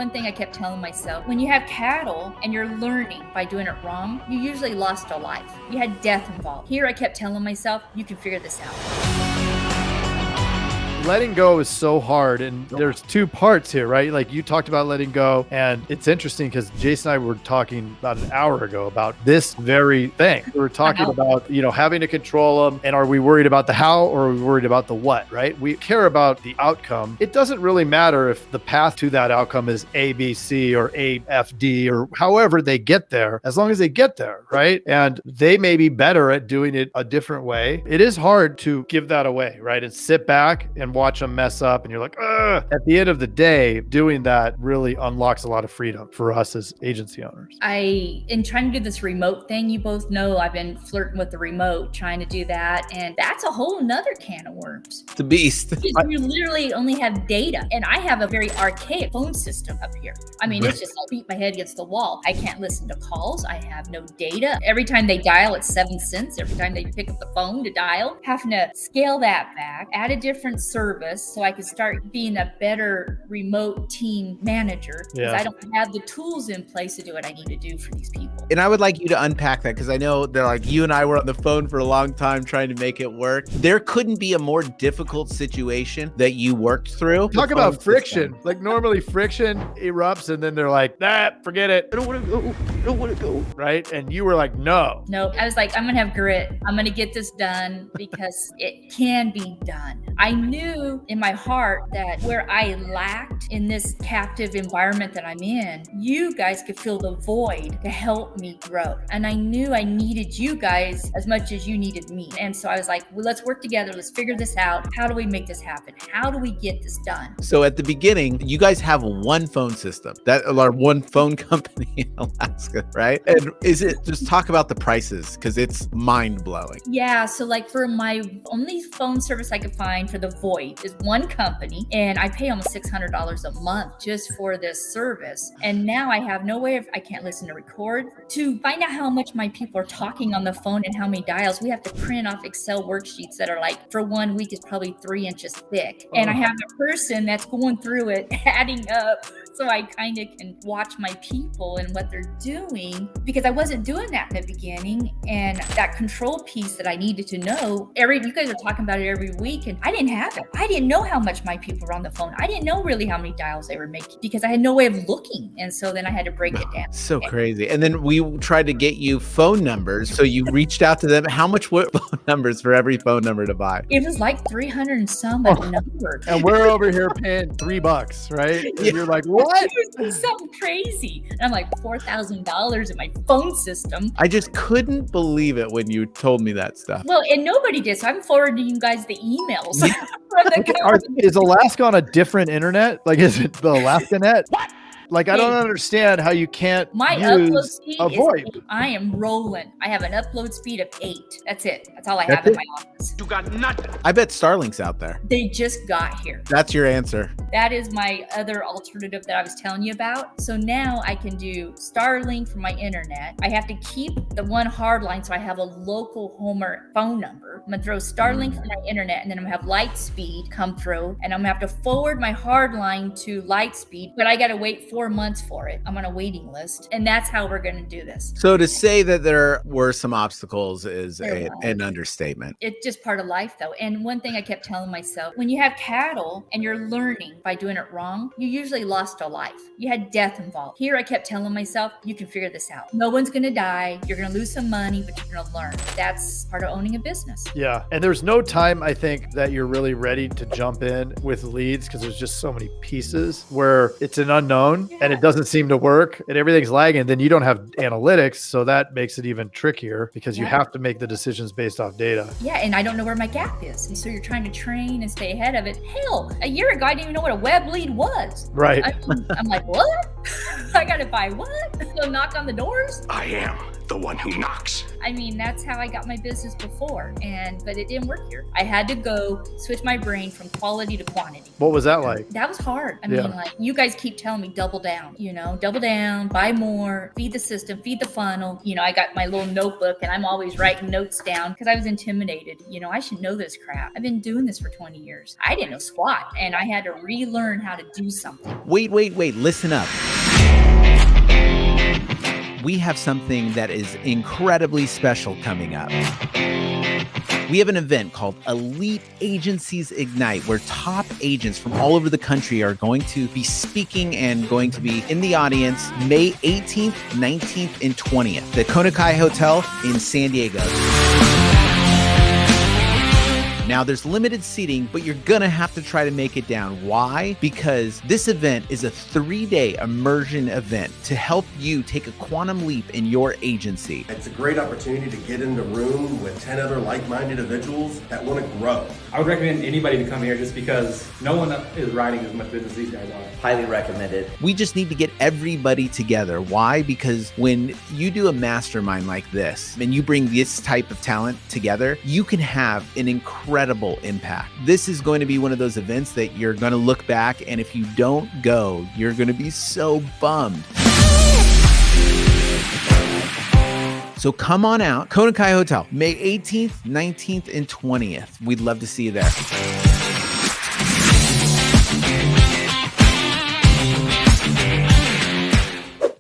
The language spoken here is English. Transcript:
one thing I kept telling myself, when you have cattle and you're learning by doing it wrong, you usually lost a life. You had death involved. Here I kept telling myself, you can figure this out. Letting go is so hard, and there's two parts here, right? Like you talked about letting go, and it's interesting because Jason and I were talking about an hour ago about this very thing. We were talking about, having to control them, and are we worried about the how or are we worried about the what, right? We care about the outcome. It doesn't really matter if the path to that outcome is A, B, C, or A, F, D, or however they get there, as long as they get there, right? And they may be better at doing it a different way. It is hard to give that away, right? And sit back and watch them mess up, and you're like, ugh. At the end of the day, doing that really unlocks a lot of freedom for us as agency owners. In trying to do this remote thing, you both know I've been flirting with the remote, trying to do that, and that's a whole nother can of worms. It's a beast. You literally only have data, and I have a very archaic phone system up here. I mean, it's just, I'll beat my head against the wall. I can't listen to calls. I have no data. Every time they dial, it's 7 cents. Every time they pick up the phone to dial, having to scale that back, add a different service so I can start being a better remote team manager, because I don't have the tools in place to do what I need to do for these people. And I would like you to unpack that, because I know that like you and I were on the phone for a long time trying to make it work. There couldn't be a more difficult situation that you worked through. Talk about friction. Like normally friction erupts and then they're like, forget it. I don't want to go. I don't want to go. Right? And you were like, no. I was like, I'm going to have grit. I'm going to get this done because it can be done. I knew in my heart that where I lacked in this captive environment that I'm in, you guys could fill the void to help me grow. And I knew I needed you guys as much as you needed me. And so I was like, well, let's work together. Let's figure this out. How do we make this happen? How do we get this done? So at the beginning, you guys have one phone system, or one phone company in Alaska, right? And just talk about the prices, because it's mind blowing. Yeah. So like for my only phone service I could find for the void is one company, and I pay almost $600 a month just for this service. And now I have no way I can't listen to record. To find out how much my people are talking on the phone and how many dials, we have to print off Excel worksheets that are like, for 1 week is probably 3 inches thick. And I have a person that's going through it, adding up, so I kind of can watch my people and what they're doing, because I wasn't doing that in the beginning. And that control piece that I needed to know, you guys are talking about it every week, and I didn't have it. I didn't know how much my people were on the phone. I didn't know really how many dials they were making, because I had no way of looking. And so then I had to break it down. So crazy. And then we tried to get you phone numbers. So you reached out to them. How much were phone numbers for every phone number to buy? It was like 300 and some number. And we're over here paying $3, right? And you're like, what? It was something crazy. And I'm like, $4,000 in my phone system. I just couldn't believe it when you told me that stuff. Well, and nobody did. So I'm forwarding you guys the emails from the company. Is Alaska on a different internet? Like, is it the Alaska net? What? Like, I don't understand how you can't My use upload speed a is VoIP. 8. I am rolling. I have an upload speed of 8. That's it. That's all I have in my office. You got nothing. I bet Starlink's out there. They just got here. That's your answer. That is my other alternative that I was telling you about. So now I can do Starlink for my internet. I have to keep the one hard line, so I have a local Homer phone number. I'm gonna throw Starlink for my internet, and then I'm gonna have Lightspeed come through, and I'm gonna have to forward my hard line to Lightspeed, but I gotta wait 4 months for it. I'm on a waiting list, and that's how we're gonna do this. So to say that there were some obstacles is an understatement. It's just part of life, though. And one thing I kept telling myself, when you have cattle and you're learning by doing it wrong, you usually lost a life. You had death involved. Here I kept telling myself, you can figure this out. No one's gonna die. You're gonna lose some money, but you're gonna learn. That's part of owning a business. Yeah. And there's no time, I think, that you're really ready to jump in with leads, because there's just so many pieces where it's an unknown and it doesn't seem to work and everything's lagging. Then you don't have analytics. So that makes it even trickier, because you have to make the decisions based off data. Yeah. And I don't know where my gap is. And so you're trying to train and stay ahead of it. Hell, a year ago, I didn't even know what a web lead was. Right. I'm like, what? I gotta buy what? Go knock on the doors? I am the one who knocks. I mean, that's how I got my business before, but it didn't work here. I had to go switch my brain from quality to quantity. What was that like? That was hard. I Yeah. mean, like, you guys keep telling me double down, double down, buy more, feed the system, feed the funnel. I got my little notebook and I'm always writing notes down because I was intimidated. I should know this crap. I've been doing this for 20 years. I didn't know squat, and I had to relearn how to do something. Wait, listen up. We have something that is incredibly special coming up. We have an event called Elite Agencies Ignite, where top agents from all over the country are going to be speaking and going to be in the audience May 18th, 19th, and 20th, the Kona Kai Hotel in San Diego. Now, there's limited seating, but you're gonna have to try to make it down. Why? Because this event is a 3-day immersion event to help you take a quantum leap in your agency. It's a great opportunity to get in the room with 10 other like-minded individuals that want to grow. I would recommend anybody to come here just because no one is writing as much business these guys are. Highly recommended. We just need to get everybody together. Why? Because when you do a mastermind like this and you bring this type of talent together, you can have an incredible impact. This is going to be one of those events that you're going to look back, and if you don't go, you're going to be so bummed. So come on out, Kona Kai Hotel, May 18th, 19th, and 20th. We'd love to see you there.